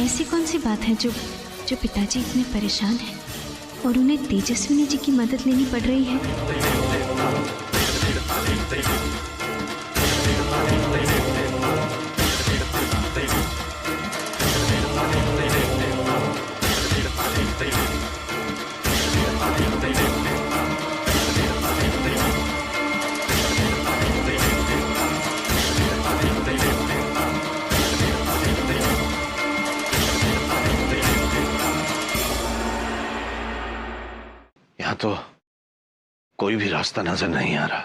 ऐसी कौन सी बात है जो जो पिताजी इतने परेशान हैं और उन्हें तेजस्विनी जी की मदद लेनी पड़ रही है? यहाँ तो कोई भी रास्ता नजर नहीं आ रहा।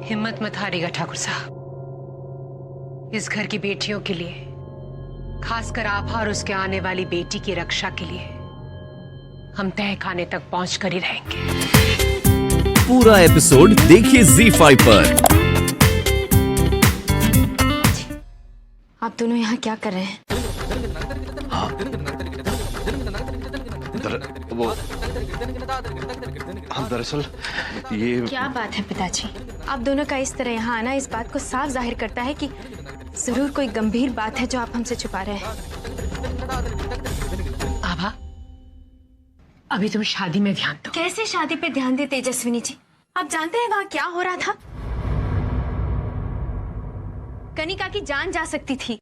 हिम्मत मत हारिएगा ठाकुर साहब। इस घर की बेटियों के लिए, खासकर आप और उसके आने वाली बेटी की रक्षा के लिए हम तय खाने तक पहुंच कर ही रहेंगे। पूरा एपिसोड देखिए ZEE5 पर। आप दोनों यहाँ क्या कर रहे हैं? हाँ, वो हम दरअसल ये क्या बात है पिताजी? आप दोनों का इस तरह यहाँ आना इस बात को साफ जाहिर करता है कि जरूर कोई गंभीर बात है जो आप हमसे छुपा रहे हैं। आभा, अभी तुम शादी में ध्यान दो। कैसे शादी पे ध्यान दे तेजस्विनी जी? आप जानते हैं वहाँ क्या हो रहा था? कनिका की जान जा सकती थी।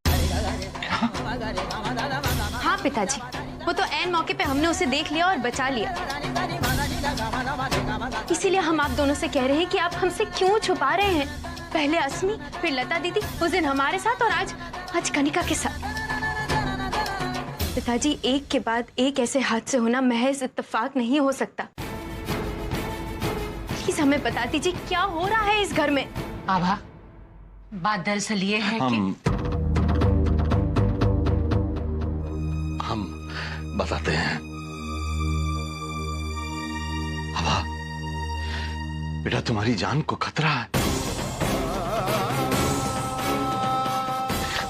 हाँ पिताजी, वो तो ऐन मौके पे हमने उसे देख लिया और बचा लिया। इसीलिए हम आप दोनों से कह रहे हैं कि आप हमसे क्यों छुपा रहे हैं? पहले अस्मी, फिर लता दीदी, उस दिन हमारे साथ और आज कनिका के साथ। पिताजी, एक के बाद एक ऐसे हादसे होना महज इत्तेफाक नहीं हो सकता। प्लीज हमें बता दीजिए क्या हो रहा है इस घर में। आभा, बात दरअसल ये है कि हम बताते हैं। आभा, बेटा तुम्हारी जान को खतरा है।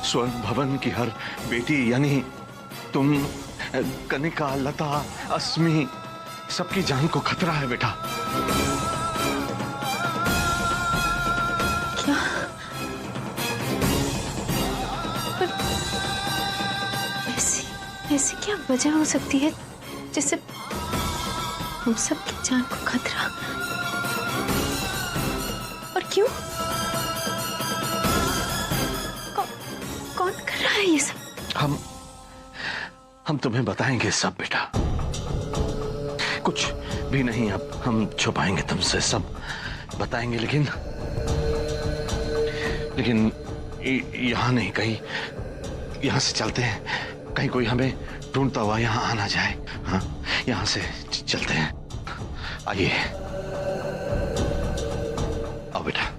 स्वर्ण भवन की हर बेटी यानी तुम, कनिका, लता, अस्मी, सबकी जान को खतरा है बेटा। क्या? ऐसी क्या वजह हो सकती है जिससे हम सबकी जान को खतरा? और क्यों? कौन कर रहा है ये सब? हम तुम्हें बताएंगे सब बेटा। कुछ भी नहीं अब हम छुपाएंगे तुमसे, सब बताएंगे। लेकिन यहाँ नहीं, कहीं यहाँ से चलते हैं। कहीं कोई हमें ढूंढता हुआ यहाँ आना जाए। हाँ, यहाँ से चलते हैं। आइए, आओ बेटा।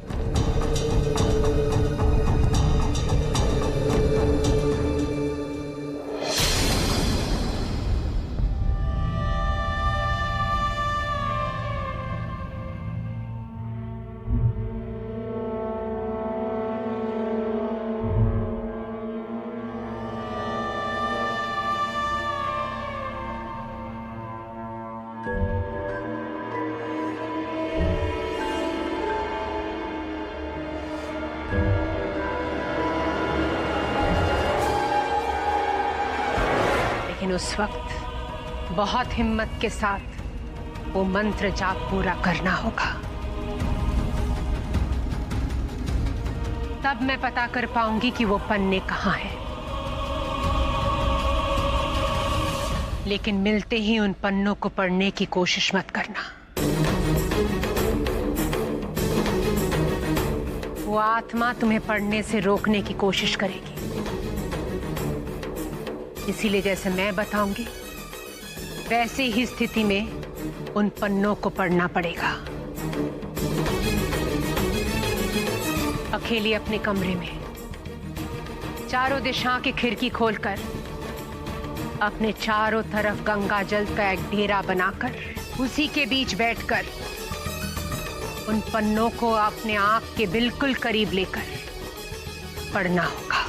लेकिन उस वक्त बहुत हिम्मत के साथ वो मंत्र जाप पूरा करना होगा। तब मैं पता कर पाऊंगी कि वो पन्ने कहाँ हैं। लेकिन मिलते ही उन पन्नों को पढ़ने की कोशिश मत करना। वो आत्मा तुम्हें पढ़ने से रोकने की कोशिश करेगी। इसीलिए जैसे मैं बताऊंगी वैसे ही स्थिति में उन पन्नों को पढ़ना पड़ेगा। अकेली अपने कमरे में चारों दिशाओं की खिड़की खोलकर अपने चारों तरफ गंगा जल का एक डेरा बनाकर उसी के बीच बैठकर उन पन्नों को अपने आंख के बिल्कुल करीब लेकर पढ़ना होगा।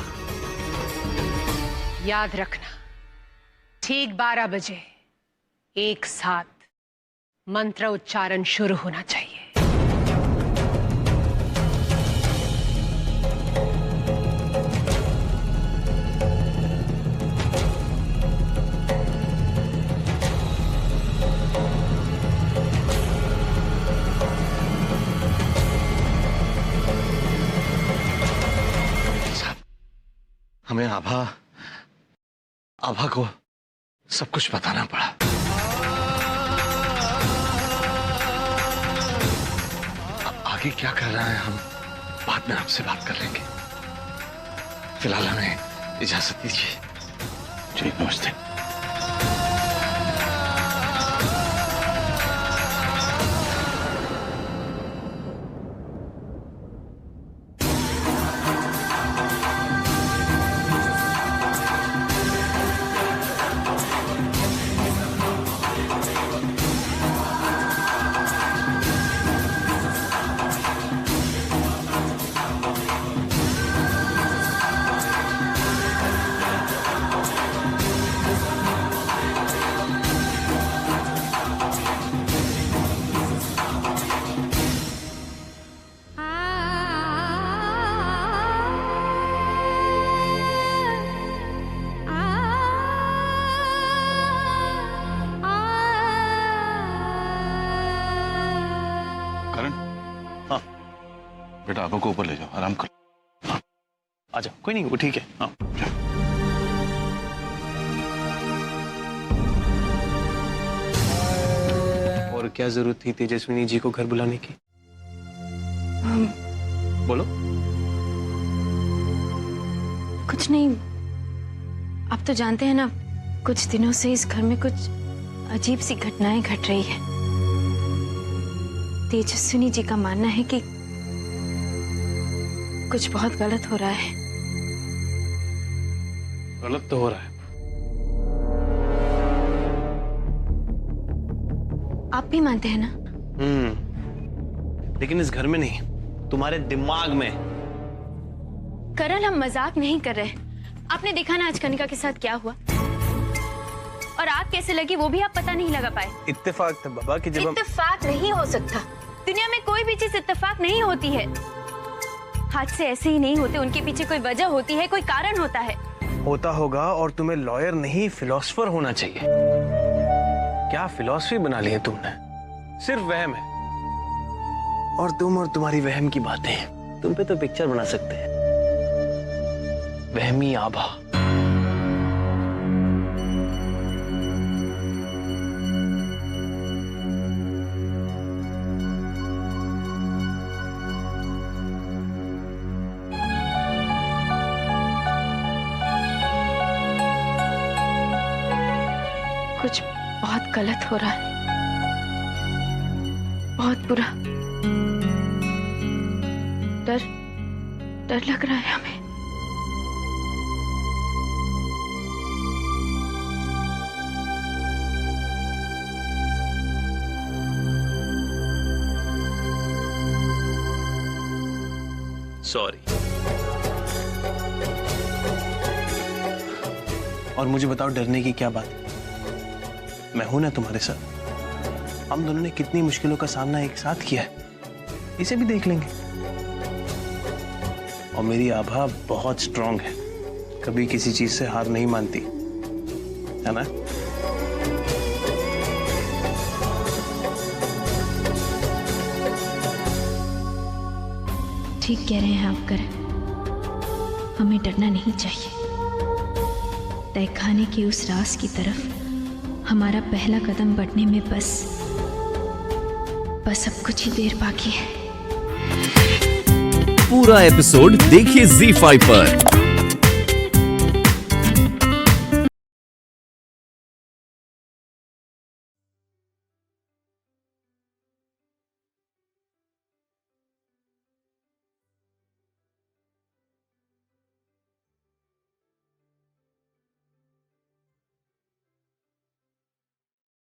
याद रखना, ठीक 12 बजे एक साथ मंत्र उच्चारण शुरू होना चाहिए। हमें आभा को सब कुछ बताना पड़ा। अब आगे क्या कर रहा है हम बाद में आपसे बात कर लेंगे। फिलहाल हमें इजाजत दीजिए। जी नमस्ते। बेटा आभा को ऊपर ले जाओ, आराम कर। हाँ आ जाओ, कोई नहीं, वो ठीक है। हाँ और क्या जरूरत थी तेजस्विनी जी को घर बुलाने की? बोलो। कुछ नहीं, आप तो जानते हैं ना, कुछ दिनों से इस घर में कुछ अजीब सी घटनाएं घट रही है। तेजस्विनी जी का मानना है कि कुछ बहुत गलत हो रहा है। गलत तो हो रहा है। आप भी मानते हैं ना? लेकिन इस घर में नहीं, तुम्हारे दिमाग में। करण, हम मजाक नहीं कर रहे। आपने देखा ना आज कनिका के साथ क्या हुआ, और आग कैसे लगी वो भी आप पता नहीं लगा पाए। इत्तेफाक था बाबा कि जब इत्तेफाक नहीं हो सकता। दुनिया में कोई भी चीज इत्तेफाक नहीं होती है। हादसे ऐसे ही नहीं होते, उनके पीछे कोई वजह होती है, कोई कारण होता है। होता होगा, और तुम्हें लॉयर नहीं फिलोसफर होना चाहिए। क्या फिलॉसफी बना ली है तुमने? सिर्फ वहम है। और तुम और तुम्हारी वहम की बातें, तुम पे तो पिक्चर बना सकते हैं। वहमी आभा। कुछ बहुत गलत हो रहा है, बहुत बुरा। डर लग रहा है हमें। सॉरी। और मुझे बताओ, डरने की क्या बात है? मैं हूं ना तुम्हारे साथ। हम दोनों ने कितनी मुश्किलों का सामना एक साथ किया है, इसे भी देख लेंगे। और मेरी आभा बहुत स्ट्रांग है, कभी किसी चीज से हार नहीं मानती, है ना? ठीक कह रहे हैं आप करण, हमें डरना नहीं चाहिए। तहखाने के उस राज की तरफ हमारा पहला कदम बढ़ने में बस अब कुछ ही देर बाकी है। पूरा एपिसोड देखिए ZEE5 पर।